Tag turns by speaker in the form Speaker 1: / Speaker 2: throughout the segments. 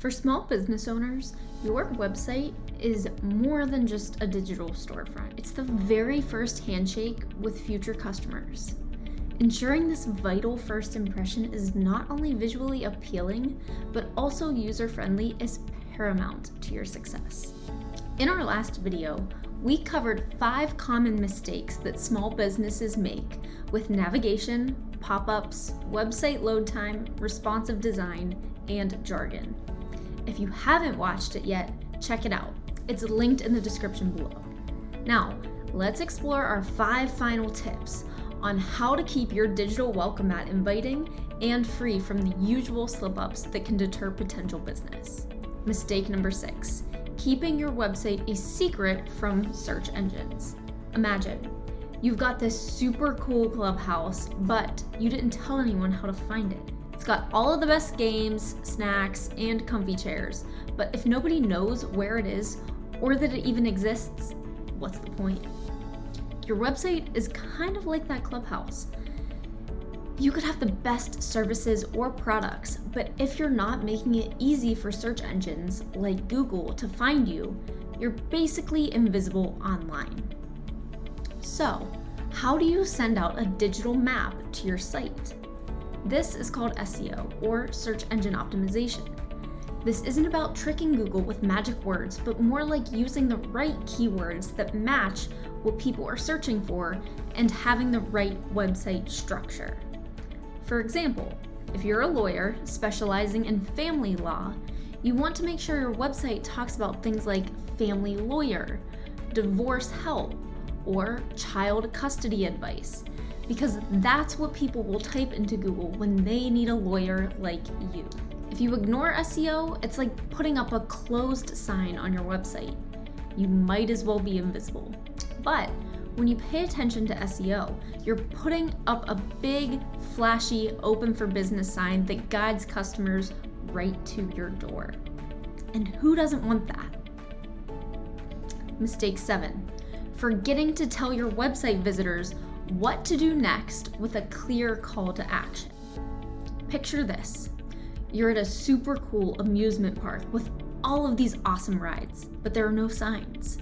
Speaker 1: For small business owners, your website is more than just a digital storefront. It's the very first handshake with future customers. Ensuring this vital first impression is not only visually appealing, but also user-friendly is paramount to your success. In our last video, we covered 5 common mistakes that small businesses make with navigation, pop-ups, website load time, responsive design, and jargon. If you haven't watched it yet, check it out. It's linked in the description below. Now, let's explore our 5 final tips on how to keep your digital welcome mat inviting and free from the usual slip-ups that can deter potential business. Mistake number 6, keeping your website a secret from search engines. Imagine, you've got this super cool clubhouse, but you didn't tell anyone how to find it. It's got all of the best games, snacks, and comfy chairs, but if nobody knows where it is or that it even exists, what's the point? Your website is kind of like that clubhouse. You could have the best services or products, but if you're not making it easy for search engines like Google to find you, you're basically invisible online. So, how do you send out a digital map to your site? This is called SEO, or search engine optimization. This isn't about tricking Google with magic words, but more like using the right keywords that match what people are searching for and having the right website structure. For example, if you're a lawyer specializing in family law, you want to make sure your website talks about things like family lawyer, divorce help, or child custody advice, because that's what people will type into Google when they need a lawyer like you. If you ignore SEO, it's like putting up a closed sign on your website. You might as well be invisible. But when you pay attention to SEO, you're putting up a big, flashy, open for business sign that guides customers right to your door. And who doesn't want that? Mistake 7, forgetting to tell your website visitors what to do next with a clear call to action. Picture this. You're at a super cool amusement park with all of these awesome rides, but there are no signs.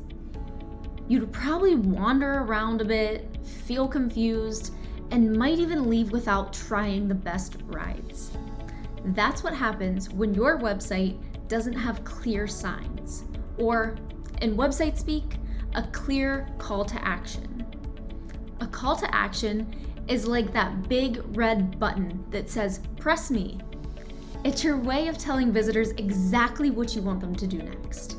Speaker 1: You'd probably wander around a bit, feel confused, and might even leave without trying the best rides. That's what happens when your website doesn't have clear signs, or in website speak, a clear call to action. A call to action is like that big red button that says, "Press me." It's your way of telling visitors exactly what you want them to do next.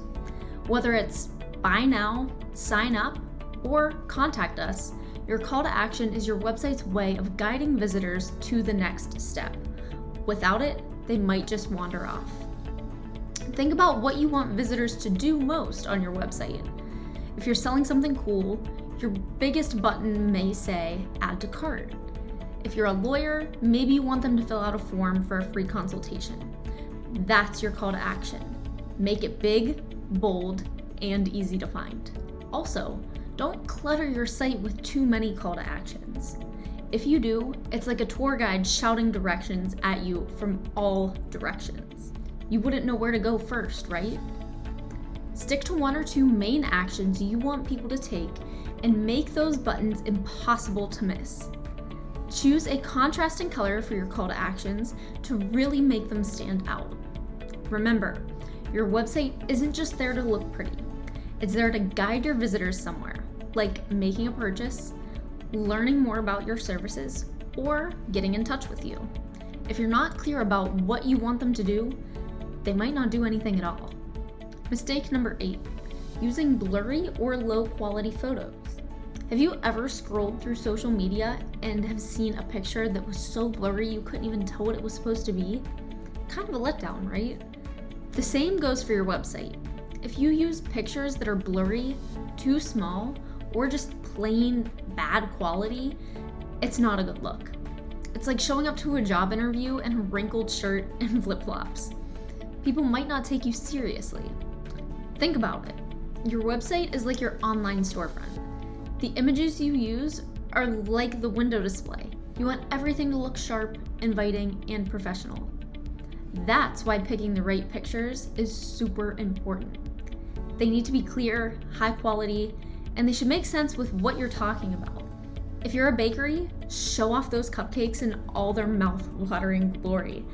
Speaker 1: Whether it's buy now, sign up, or contact us, your call to action is your website's way of guiding visitors to the next step. Without it, they might just wander off. Think about what you want visitors to do most on your website. If you're selling something cool, your biggest button may say add to cart. If you're a lawyer, maybe you want them to fill out a form for a free consultation. That's your call to action. Make it big, bold, and easy to find. Also, don't clutter your site with too many call to actions. If you do, it's like a tour guide shouting directions at you from all directions. You wouldn't know where to go first, right? Stick to 1 or 2 main actions you want people to take and make those buttons impossible to miss. Choose a contrasting color for your call to actions to really make them stand out. Remember, your website isn't just there to look pretty. It's there to guide your visitors somewhere, like making a purchase, learning more about your services, or getting in touch with you. If you're not clear about what you want them to do, they might not do anything at all. Mistake number 8, using blurry or low quality photos. Have you ever scrolled through social media and have seen a picture that was so blurry you couldn't even tell what it was supposed to be? Kind of a letdown, right? The same goes for your website. If you use pictures that are blurry, too small, or just plain bad quality, it's not a good look. It's like showing up to a job interview in a wrinkled shirt and flip-flops. People might not take you seriously. Think about it. Your website is like your online storefront. The images you use are like the window display. You want everything to look sharp, inviting, and professional. That's why picking the right pictures is super important. They need to be clear, high quality, and they should make sense with what you're talking about. If you're a bakery, show off those cupcakes in all their mouth-watering glory.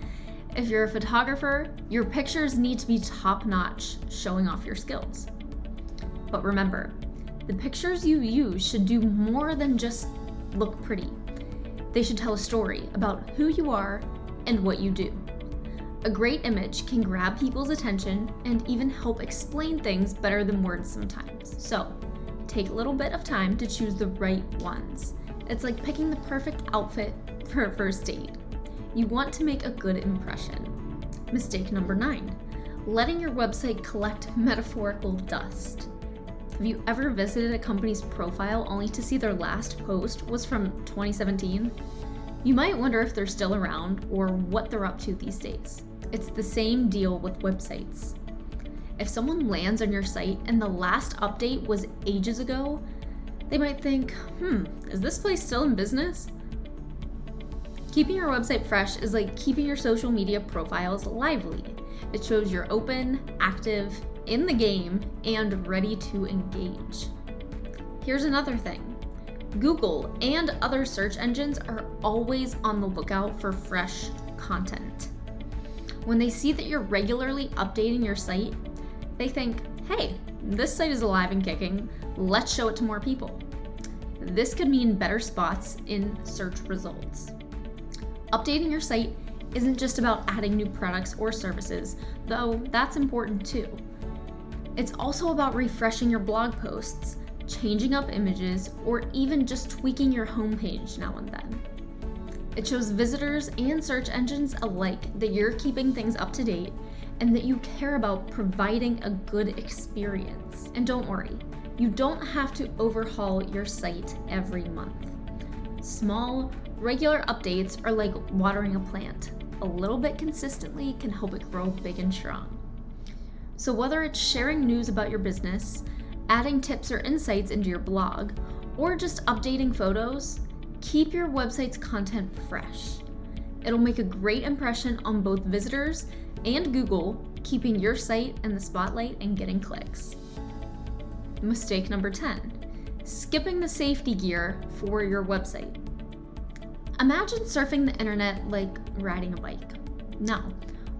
Speaker 1: If you're a photographer, your pictures need to be top-notch, showing off your skills. But remember, the pictures you use should do more than just look pretty. They should tell a story about who you are and what you do. A great image can grab people's attention and even help explain things better than words sometimes. So, take a little bit of time to choose the right ones. It's like picking the perfect outfit for a first date. You want to make a good impression. Mistake number 9, letting your website collect metaphorical dust. Have you ever visited a company's profile only to see their last post was from 2017? You might wonder if they're still around or what they're up to these days. It's the same deal with websites. If someone lands on your site and the last update was ages ago, they might think, is this place still in business? Keeping your website fresh is like keeping your social media profiles lively. It shows you're open, active, in the game, and ready to engage. Here's another thing. Google and other search engines are always on the lookout for fresh content. When they see that you're regularly updating your site, they think, hey, this site is alive and kicking, let's show it to more people. This could mean better spots in search results. Updating your site isn't just about adding new products or services, though that's important too. It's also about refreshing your blog posts, changing up images, or even just tweaking your homepage now and then. It shows visitors and search engines alike that you're keeping things up to date and that you care about providing a good experience. And don't worry, you don't have to overhaul your site every month. Small, regular updates are like watering a plant. A little bit consistently can help it grow big and strong. So whether it's sharing news about your business, adding tips or insights into your blog, or just updating photos, keep your website's content fresh. It'll make a great impression on both visitors and Google, keeping your site in the spotlight and getting clicks. Mistake number 10, skipping the safety gear for your website. Imagine surfing the internet like riding a bike. Now,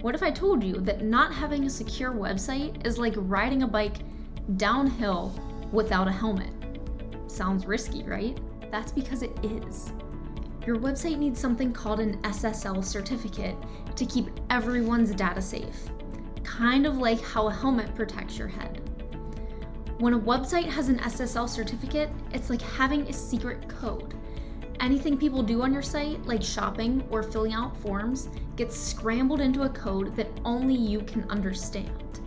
Speaker 1: what if I told you that not having a secure website is like riding a bike downhill without a helmet? Sounds risky, right? That's because it is. Your website needs something called an SSL certificate to keep everyone's data safe, kind of like how a helmet protects your head. When a website has an SSL certificate, it's like having a secret code. Anything people do on your site, like shopping or filling out forms, gets scrambled into a code that only you can understand.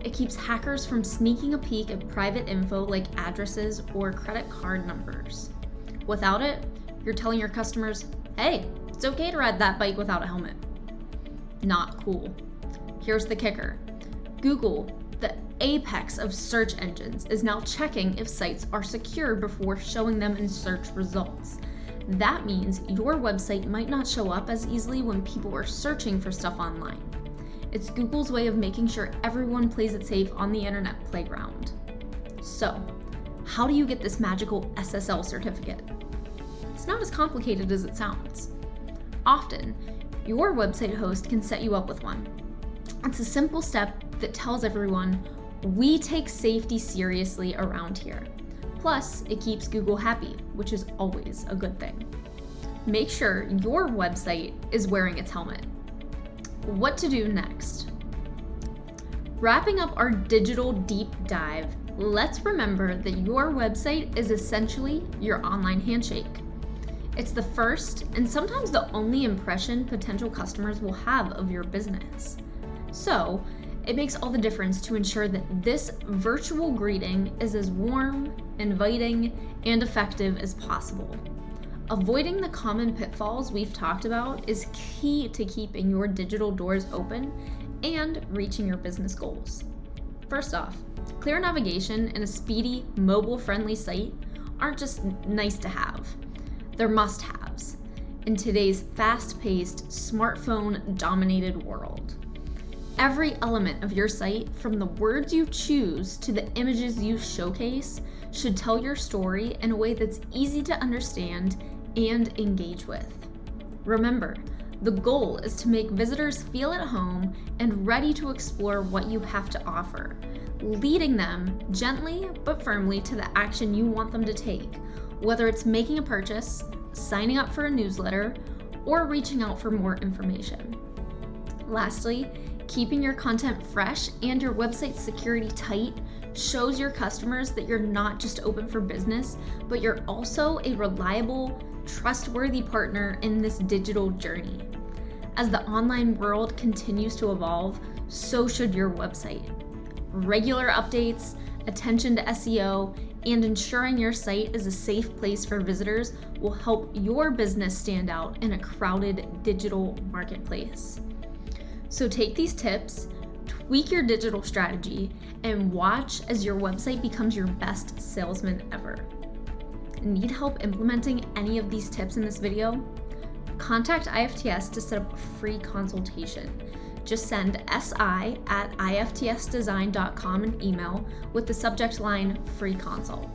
Speaker 1: It keeps hackers from sneaking a peek at private info like addresses or credit card numbers. Without it, you're telling your customers, hey, it's okay to ride that bike without a helmet. Not cool. Here's the kicker. Google, the apex of search engines, is now checking if sites are secure before showing them in search results. That means your website might not show up as easily when people are searching for stuff online. It's Google's way of making sure everyone plays it safe on the internet playground. So, how do you get this magical SSL certificate? It's not as complicated as it sounds. Often, your website host can set you up with one. It's a simple step that tells everyone, we take safety seriously around here. Plus, it keeps Google happy, which is always a good thing. Make sure your website is wearing its helmet. What to do next? Wrapping up our digital deep dive, let's remember that your website is essentially your online handshake. It's the first and sometimes the only impression potential customers will have of your business. So, it makes all the difference to ensure that this virtual greeting is as warm, inviting, and effective as possible. Avoiding the common pitfalls we've talked about is key to keeping your digital doors open and reaching your business goals. First off, clear navigation and a speedy, mobile-friendly site aren't just nice to have. They're must-haves. in today's fast-paced, smartphone-dominated world. Every element of your site, from the words you choose to the images you showcase, should tell your story in a way that's easy to understand and engage with. Remember, the goal is to make visitors feel at home and ready to explore what you have to offer, leading them gently but firmly to the action you want them to take, whether it's making a purchase, signing up for a newsletter, or reaching out for more information. Lastly, keeping your content fresh and your website security tight shows your customers that you're not just open for business, but you're also a reliable, trustworthy partner in this digital journey. As the online world continues to evolve, so should your website. Regular updates, attention to SEO, and ensuring your site is a safe place for visitors will help your business stand out in a crowded digital marketplace. So take these tips, tweak your digital strategy, and watch as your website becomes your best salesman ever. Need help implementing any of these tips in this video? Contact IFTS to set up a free consultation. Just send si@iftsdesign.com an email with the subject line free consult.